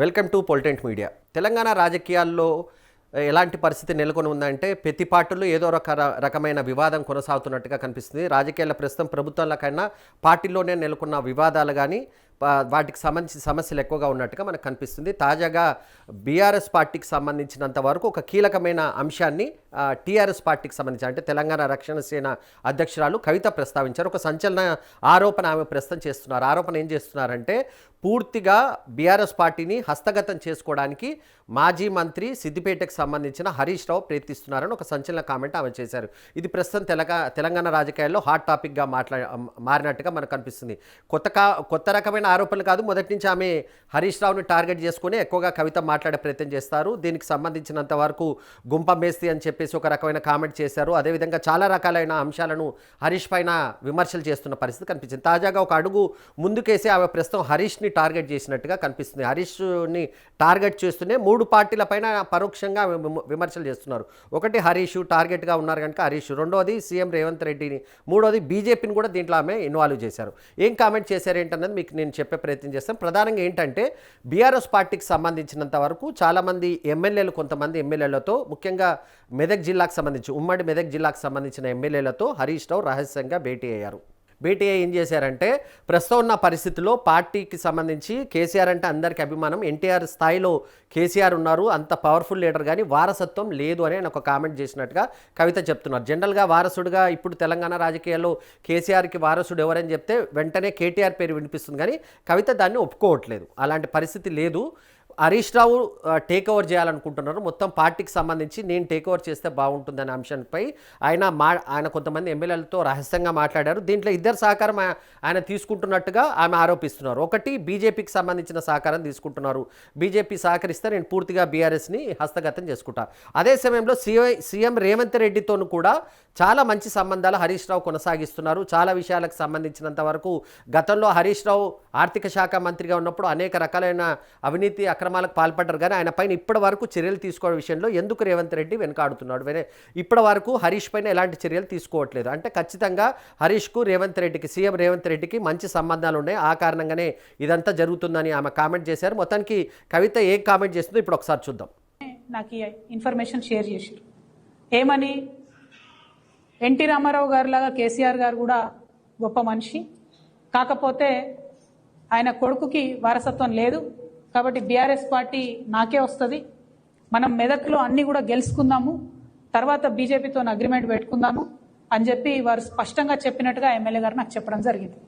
Welcome to పొలిటెంట్ media. Telangana రాజకీయాల్లో ఎలాంటి పరిస్థితి నెలకొని ఉందంటే ప్రతి పార్టీలో ఏదో రకమైన వివాదం కొనసాగుతున్నట్టుగా కనిపిస్తుంది. రాజకీయాల ప్రస్తుతం ప్రభుత్వాల కన్నా పార్టీలోనే నెలకొన్న వివాదాలు కానీ వాటికి సంబంధించిన సమస్యలు ఎక్కువగా ఉన్నట్టుగా మనకు కనిపిస్తుంది. తాజాగా బీఆర్ఎస్ పార్టీకి సంబంధించినంత వరకు ఒక కీలకమైన అంశాన్ని టీఆర్ఎస్ పార్టీకి సంబంధించి అంటే తెలంగాణ రక్షణ సేన అధ్యక్షురాలు కవిత ప్రస్తావించారు. ఒక సంచలన ఆరోపణ ఆమె ప్రస్తుతం చేస్తున్నారు. ఆరోపణ ఏం చేస్తున్నారంటే పూర్తిగా బీఆర్ఎస్ పార్టీని హస్తగతం చేసుకోవడానికి మాజీ మంత్రి సిద్దిపేటకు సంబంధించిన హరీష్ రావు ప్రయత్నిస్తున్నారని ఒక సంచలన కామెంట్ ఆమె చేశారు. ఇది ప్రస్తుతం తెలంగాణ రాజకీయాల్లో హాట్ టాపిక్గా మారినట్టుగా మనకు కనిపిస్తుంది. కొత్త రకమైన ఆరోపణలు కాదు. మొదటి నుంచి ఆమె హరీష్ రావుని టార్గెట్ చేసుకుని ఎక్కువగా కవిత మాట్లాడే ప్రయత్నం చేస్తారు. దీనికి సంబంధించినంత వరకు గుంప మేస్తి అని చెప్పేసి ఒక రకమైన కామెంట్ చేశారు. అదేవిధంగా చాలా రకాలైన అంశాలను హరీష్ పైన విమర్శలు చేస్తున్న పరిస్థితి కనిపించింది. తాజాగా ఒక అడుగు ముందుకేసి ఆమె ప్రస్తుతం హరీష్ని టార్గెట్ చేసినట్టుగా కనిపిస్తుంది. హరీష్ని టార్గెట్ చేస్తూనే 3 పార్టీల పైన పరోక్షంగా విమర్శలు చేస్తున్నారు. ఒకటి హరీష్ టార్గెట్గా ఉన్నారు కనుక హరీష్, రెండోది సీఎం రేవంత్ రెడ్డిని, మూడోది బీజేపీని కూడా దీంట్లో ఆమె ఇన్వాల్వ్ చేశారు. ఏం కామెంట్ చేశారు ఏంటన్నది మీకు నేను చెప్పే ప్రయత్నం చేస్తాను. ప్రధానంగా ఏంటంటే బీఆర్ఎస్ పార్టీకి సంబంధించినంత వరకు చాలామంది ఎమ్మెల్యేలు, కొంతమంది ఎమ్మెల్యేలతో, ముఖ్యంగా మెదక్ జిల్లాకు సంబంధించి ఉమ్మడి మెదక్ జిల్లాకు సంబంధించిన ఎమ్మెల్యేలతో హరీష్ రావు రహస్యంగా భేటీ అయ్యారు. భేటీ ఏం చేశారంటే ప్రస్తుతం ఉన్న పరిస్థితుల్లో పార్టీకి సంబంధించి కేసీఆర్ అంటే అందరికీ అభిమానం, ఎన్టీఆర్ స్థాయిలో కేసీఆర్ ఉన్నారు, అంత పవర్ఫుల్ లీడర్, కానీ వారసత్వం లేదు అని ఒక కామెంట్ చేసినట్టుగా కవిత చెప్తున్నారు. జనరల్గా వారసుడిగా ఇప్పుడు తెలంగాణ రాజకీయాల్లో కేసీఆర్కి వారసుడు ఎవరని చెప్తే వెంటనే కేటీఆర్ పేరు వినిపిస్తుంది, కానీ కవిత దాన్ని ఒప్పుకోవట్లేదు. అలాంటి పరిస్థితి లేదు. హరీష్ రావు టేక్ ఓవర్ చేయాలనుకుంటున్నారు. మొత్తం పార్టీకి సంబంధించి నేను టేక్ ఓవర్ చేస్తే బాగుంటుందనే అంశంపై ఆయన కొంతమంది ఎమ్మెల్యేలతో రహస్యంగా మాట్లాడారు. దీంట్లో ఇద్దరు సహకారం ఆయన తీసుకుంటున్నట్టుగా ఆమె ఆరోపిస్తున్నారు. ఒకటి బీజేపీకి సంబంధించిన సహకారం తీసుకుంటున్నారు. బీజేపీ సహకరిస్తే నేను పూర్తిగా బీఆర్ఎస్ని హస్తగతం చేసుకుంటా. అదే సమయంలో సీఎం రేవంత్ రెడ్డితోనూ కూడా చాలా మంచి సంబంధాలు హరీష్ రావు కొనసాగిస్తున్నారు. చాలా విషయాలకు సంబంధించినంత వరకు గతంలో హరీష్ రావు ఆర్థిక శాఖ మంత్రిగా ఉన్నప్పుడు అనేక రకాలైన అవినీతి అక్రమాలకు పాల్పడ్డారు, కానీ ఆయన పైన ఇప్పటి వరకు చర్యలు తీసుకోవడం విషయంలో ఎందుకు రేవంత్ రెడ్డి వెనకాడుతున్నాడు? ఇప్పటి వరకు హరీష్ పైన ఎలాంటి చర్యలు తీసుకోవట్లేదు. అంటే ఖచ్చితంగా హరీష్కు రేవంత్ రెడ్డికి, సీఎం రేవంత్ రెడ్డికి మంచి సంబంధాలు ఉన్నాయి. ఆ కారణంగానే ఇదంతా జరుగుతుందని ఆమె కామెంట్ చేశారు. మొత్తానికి కవిత ఏ కామెంట్ చేస్తుందో ఇప్పుడు ఒకసారి చూద్దాం. నాకు ఈ ఇన్ఫర్మేషన్ షేర్ చేశారు. ఏమని, ఎన్టీ రామారావు గారు లాగా కేసీఆర్ గారు కూడా గొప్ప మనిషి, కాకపోతే ఆయన కొడుకుకి వారసత్వం లేదు, కాబట్టి బీఆర్ఎస్ పార్టీ నాకే వస్తుంది, మనం మెదక్లో అన్ని కూడా గెలుచుకుందాము, తర్వాత బీజేపీతో అగ్రిమెంట్ పెట్టుకుందాము అని చెప్పి వారు స్పష్టంగా చెప్పినట్టుగా ఎమ్మెల్యే గారు నాకు చెప్పడం జరిగింది.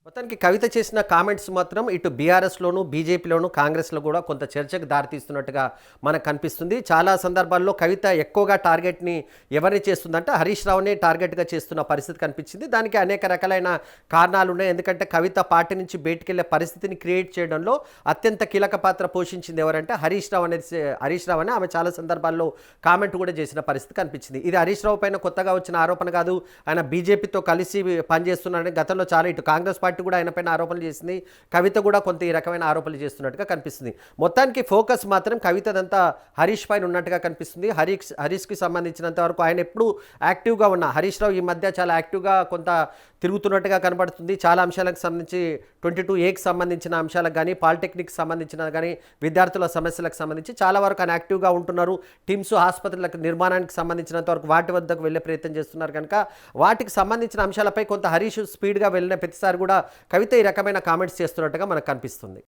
మొత్తానికి కవిత చేసిన కామెంట్స్ మాత్రం ఇటు బీఆర్ఎస్లోను, బీజేపీలోను, కాంగ్రెస్లో కూడా కొంత చర్చకు దారితీస్తున్నట్టుగా మనకు కనిపిస్తుంది. చాలా సందర్భాల్లో కవిత ఎక్కువగా టార్గెట్ని ఎవరిని చేస్తుందంటే హరీష్ రావునే టార్గెట్గా చేస్తున్న పరిస్థితి కనిపించింది. దానికి అనేక రకాలైన కారణాలు ఉన్నాయి. ఎందుకంటే కవిత పార్టీ నుంచి బయటికి వెళ్ళే పరిస్థితిని క్రియేట్ చేయడంలో అత్యంత కీలక పాత్ర పోషించింది ఎవరంటే హరీష్ రావు అని ఆమె చాలా సందర్భాల్లో కామెంట్ కూడా చేసిన పరిస్థితి కనిపించింది. ఇది హరీష్ రావు పైన కొత్తగా వచ్చిన ఆరోపణ కాదు. ఆయన బీజేపీతో కలిసి పనిచేస్తున్నారని గతంలో చాలా ఇటు కాంగ్రెస్ పార్టీ కూడా ఆయన పైన ఆరోపణలు చేసింది. కవిత కూడా కొంత ఈ రకమైన ఆరోపణలు చేస్తున్నట్టుగా కనిపిస్తుంది. మొత్తానికి ఫోకస్ మాత్రం కవితదంతా హరీష్ పైన ఉన్నట్టుగా కనిపిస్తుంది. హరీష్కి సంబంధించినంత వరకు ఆయన ఎప్పుడు యాక్టివ్గా ఉన్న హరీష్ రావు ఈ మధ్య చాలా యాక్టివ్గా కొంత తిరుగుతున్నట్టుగా కనబడుతుంది. చాలా అంశాలకు సంబంధించి 22A సంబంధించిన అంశాలకు కానీ, పాలిటెక్నిక్ సంబంధించిన కానీ, విద్యార్థుల సమస్యలకు సంబంధించి చాలా వరకు ఆయన యాక్టివ్గా ఉంటున్నారు. టిమ్స్ ఆసుపత్రులకు నిర్మాణానికి సంబంధించినంత వరకు వాటి వద్దకు వెళ్ళే ప్రయత్నం చేస్తున్నారు కనుక వాటికి సంబంధించిన అంశాలపై కొంత హరీష్ స్పీడ్గా వెళ్ళిన ప్రతిసారి కూడా కవిత ఈ రకమైన కామెంట్స్ చేస్తున్నట్టుగా మనకు కనిపిస్తుంది.